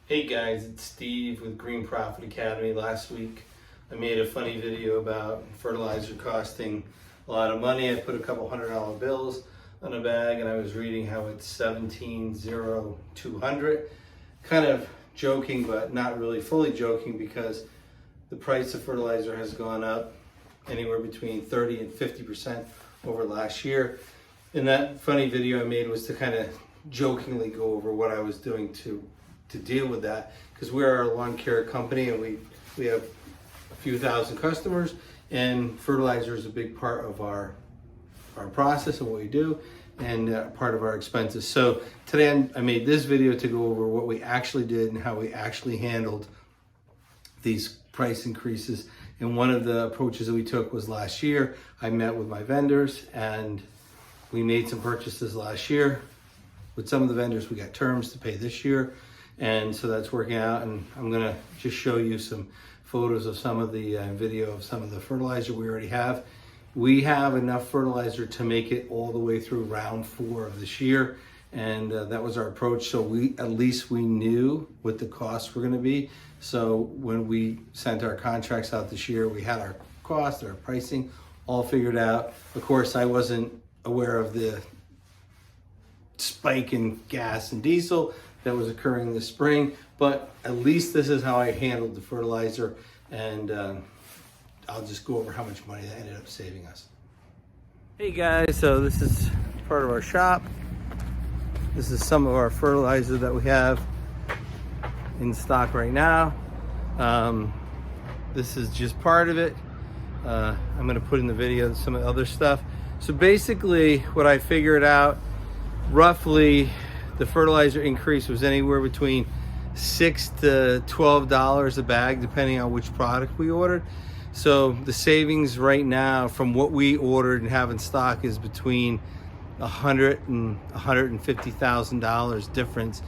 Hey guys, it's Steve with Green Profit Academy. Last week I made a funny video about fertilizer costing a lot of money. I put a couple $100 bills on a bag and I was reading how it's 17,200. Kind of joking, but not really fully joking, because the price of fertilizer has gone up anywhere between 30 and 50% over last year. And that funny video I made was to kind of jokingly go over what I was doing to deal with that, because we're a lawn care company and we have a few thousand customers, and fertilizer is a big part of our process and what we do, and part of our expenses. So today I made this video to go over what we actually did and how we actually handled these price increases. And one of the approaches that we took was last year. I met with my vendors and we made some purchases last year. With some of the vendors, we got terms to pay this year. And so that's working out, and I'm gonna just show you some photos of some of the video of some of the fertilizer we already have. We have enough fertilizer to make it all the way through round 4 of this year, and that was our approach. So at least we knew what the costs were gonna be. So when we sent our contracts out this year, we had our cost, our pricing all figured out. Of course, I wasn't aware of the spike in gas and diesel that was occurring this spring, but at least this is how I handled the fertilizer, and I'll just go over how much money that ended up saving us. Hey guys, so this is part of our shop. This is some of our fertilizer that we have in stock right now. This is just part of it. I'm gonna put in the video some of the other stuff. So basically what I figured out, roughly the fertilizer increase was anywhere between $6 to $12 a bag, depending on which product we ordered. So the savings right now from what we ordered and have in stock is between $100,000 and $150,000 difference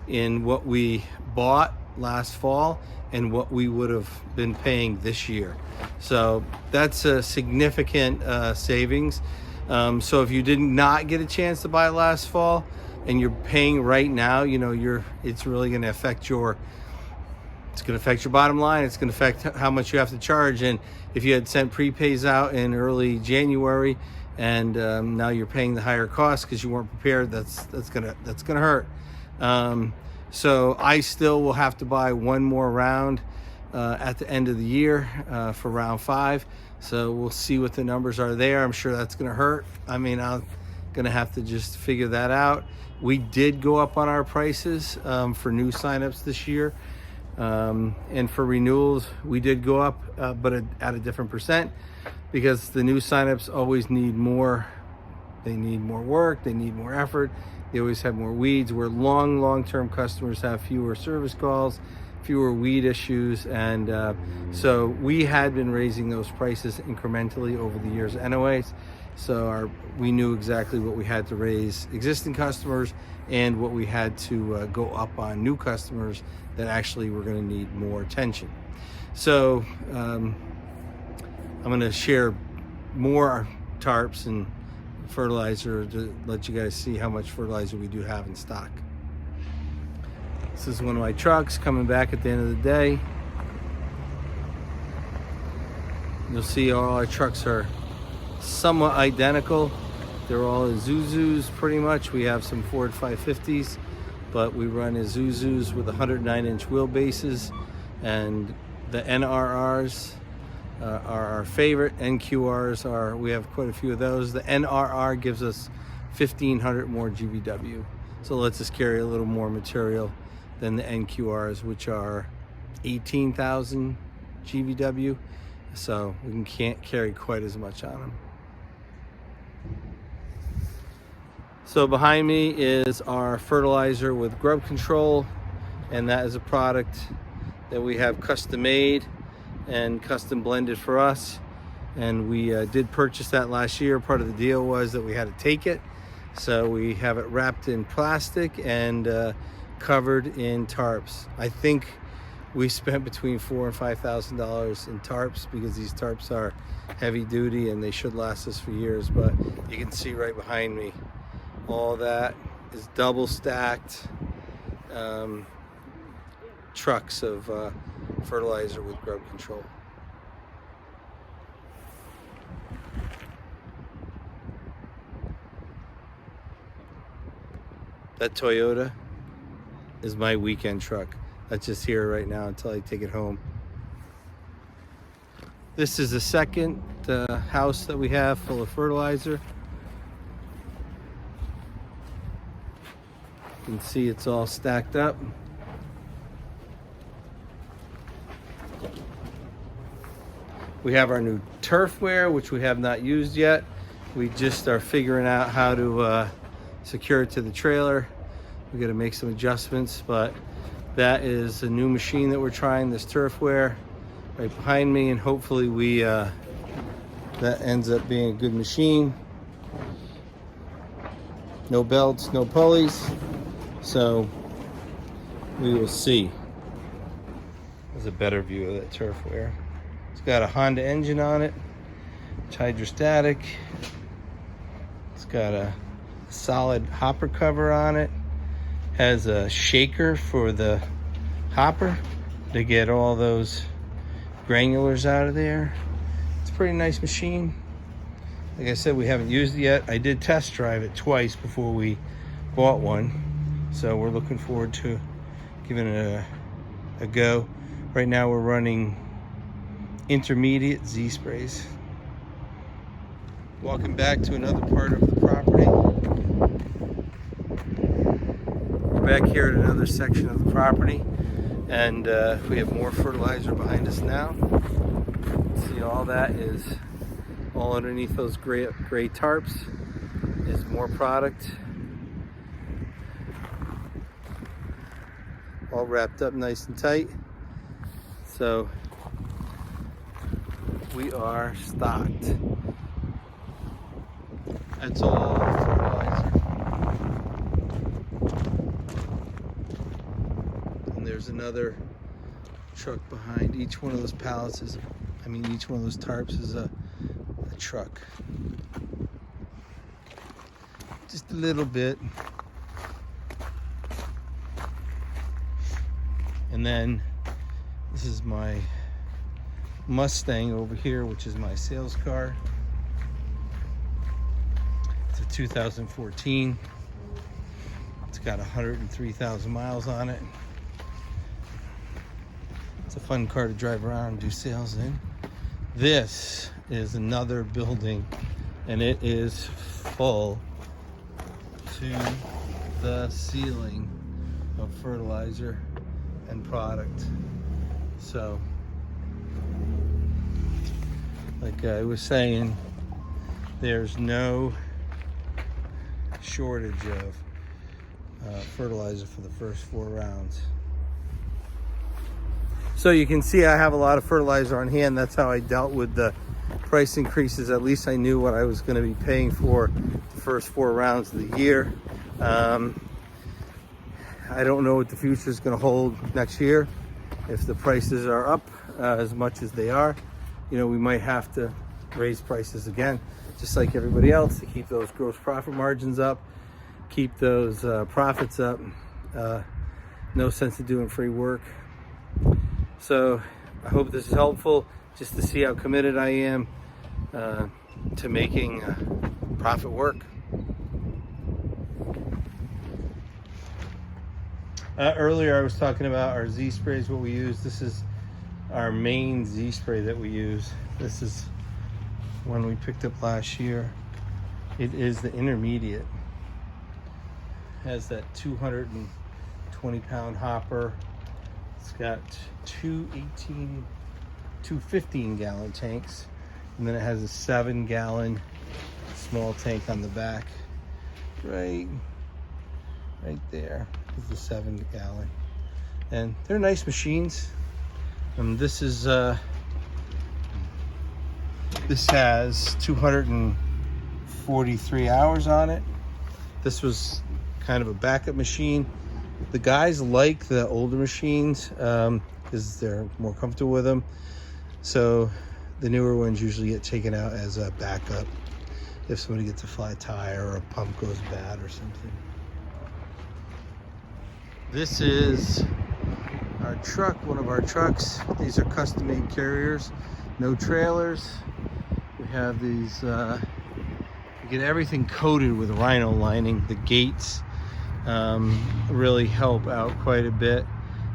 in what we bought last fall and what we would have been paying this year. So that's a significant savings. So if you did not get a chance to buy last fall and you're paying right now, you know, it's really going to affect your bottom line. It's going to affect how much you have to charge. And if you had sent prepays out in early January and now you're paying the higher cost because you weren't prepared, that's gonna hurt. So I still will have to buy one more round at the end of the year for round 5. So we'll see what the numbers are there. I'm sure that's gonna hurt. I mean, I'm gonna have to just figure that out. We did go up on our prices for new signups this year. And for renewals, we did go up, but at a different percent, because the new signups always need more. They need more work, they need more effort. They always have more weeds, where long-term customers have fewer service calls, fewer weed issues. And so we had been raising those prices incrementally over the years anyways. So we knew exactly what we had to raise existing customers and what we had to go up on new customers that actually were going to need more attention. So I'm going to share more tarps and fertilizer to let you guys see how much fertilizer we do have in stock. This is one of my trucks coming back at the end of the day. You'll see all our trucks are somewhat identical. They're all Isuzus pretty much. We have some Ford 550s, but we run Isuzus with 109-inch wheelbases, and the NRRs are our favorite. NQRs we have quite a few of those. The NRR gives us 1,500 more GVW, so lets us carry a little more material than the NQRs, which are 18,000 GVW, so we can't carry quite as much on them. So behind me is our fertilizer with grub control, and that is a product that we have custom made and custom blended for us. And we did purchase that last year. Part of the deal was that we had to take it. So we have it wrapped in plastic and covered in tarps. I think we spent between $4,000 and $5,000 in tarps, because these tarps are heavy duty and they should last us for years. But you can see right behind me, all that is double stacked. trucks of fertilizer with grub control. That Toyota is my weekend truck. That's just here right now until I take it home. This is the second house that we have full of fertilizer. You can see it's all stacked up. We have our new turfware, which we have not used yet. We just are figuring out how to secure it to the trailer. We got to make some adjustments, but that is a new machine that we're trying, this turfware right behind me, and hopefully that ends up being a good machine. No belts, no pulleys, so we will see. There's a better view of that turfware. It's got a Honda engine on it. It's hydrostatic. It's got a solid hopper cover on it. Has a shaker for the hopper to get all those granulars out of there. It's a pretty nice machine. Like I said, we haven't used it yet. I did test drive it twice before we bought one, so we're looking forward to giving it a go. Right now we're running intermediate Z sprays. Walking back to another part of the property. We're back here at another section of the property, and we have more fertilizer behind us now. See, all that is all underneath those gray tarps is more product, all wrapped up nice and tight. So we are stocked. That's all fertilizer. And there's another truck behind. Each one of those pallets is, each one of those tarps is a truck. Just a little bit. And then this is my Mustang over here, which is my sales car. It's a 2014. It's got 103,000 miles on it. It's a fun car to drive around and do sales in. This is another building, and it is full to the ceiling of fertilizer and product. So, like I was saying, there's no shortage of fertilizer for the first 4 rounds. So you can see I have a lot of fertilizer on hand. That's how I dealt with the price increases. At least I knew what I was going to be paying for the first 4 rounds of the year. I don't know what the future is going to hold next year. If the prices are up as much as they are, we might have to raise prices again, just like everybody else, to keep those gross profit margins up, keep those profits up. No sense of doing free work. So I hope this is helpful, just to see how committed I am to making profit work. Earlier I was talking about our Z sprays, what we use. This is our main Z spray that we use. This is one we picked up last year. It is the intermediate. It has that 220-pound hopper. It's got two 15-gallon tanks, and then it has a 7-gallon small tank on the back. Right there is the 7-gallon, and they're nice machines. This has 243 hours on it. This was kind of a backup machine. The guys like the older machines because they're more comfortable with them. So the newer ones usually get taken out as a backup if somebody gets a flat tire or a pump goes bad or something. This is our truck, one of our trucks. These are custom made carriers, no trailers. We have these, you get everything coated with rhino lining. The gates really help out quite a bit,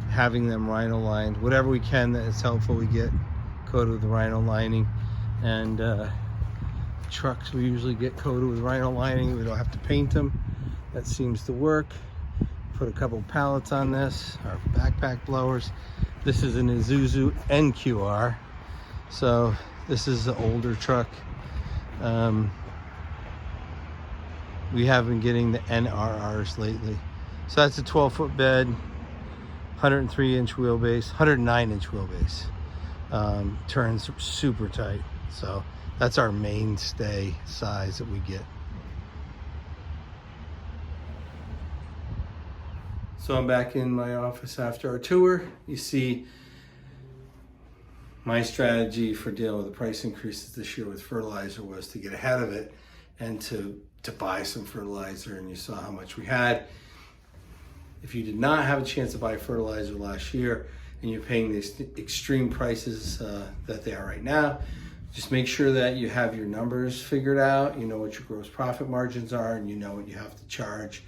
having them rhino lined. Whatever we can that is helpful, we get coated with the rhino lining. And trucks we usually get coated with rhino lining. We don't have to paint them. That seems to work. Put a couple pallets on this, our backpack blowers. This is an Isuzu NQR. So this is an older truck. We have been getting the NRRs lately. So that's a 12-foot bed, 103-inch wheelbase, 109-inch wheelbase. Turns super tight. So that's our mainstay size that we get. So I'm back in my office after our tour. You see my strategy for dealing with the price increases this year with fertilizer was to get ahead of it and to buy some fertilizer, and you saw how much we had. If you did not have a chance to buy fertilizer last year and you're paying these extreme prices that they are right now, just make sure that you have your numbers figured out, you know what your gross profit margins are, and you know what you have to charge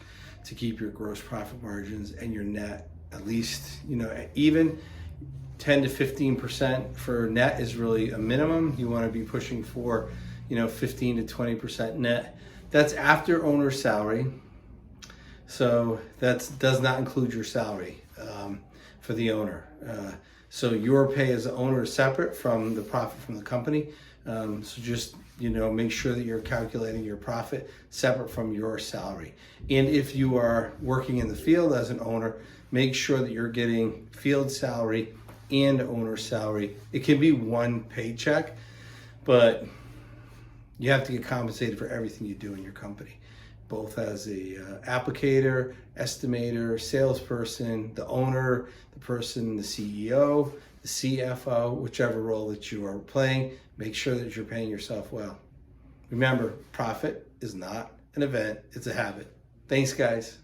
to keep your gross profit margins and your net at least, you know, even 10 to 15% for net is really a minimum. You want to be pushing for, you know, 15 to 20% net. That's after owner's salary. So that does not include your salary for the owner. So your pay as an owner is separate from the profit from the company. So just, you know, make sure that you're calculating your profit separate from your salary. And if you are working in the field as an owner, make sure that you're getting field salary and owner's salary. It can be one paycheck, but you have to get compensated for everything you do in your company, both as a applicator, estimator, salesperson, the owner, the person, the CEO, the CFO, whichever role that you are playing. Make sure that you're paying yourself well. Remember, profit is not an event, it's a habit. Thanks, guys.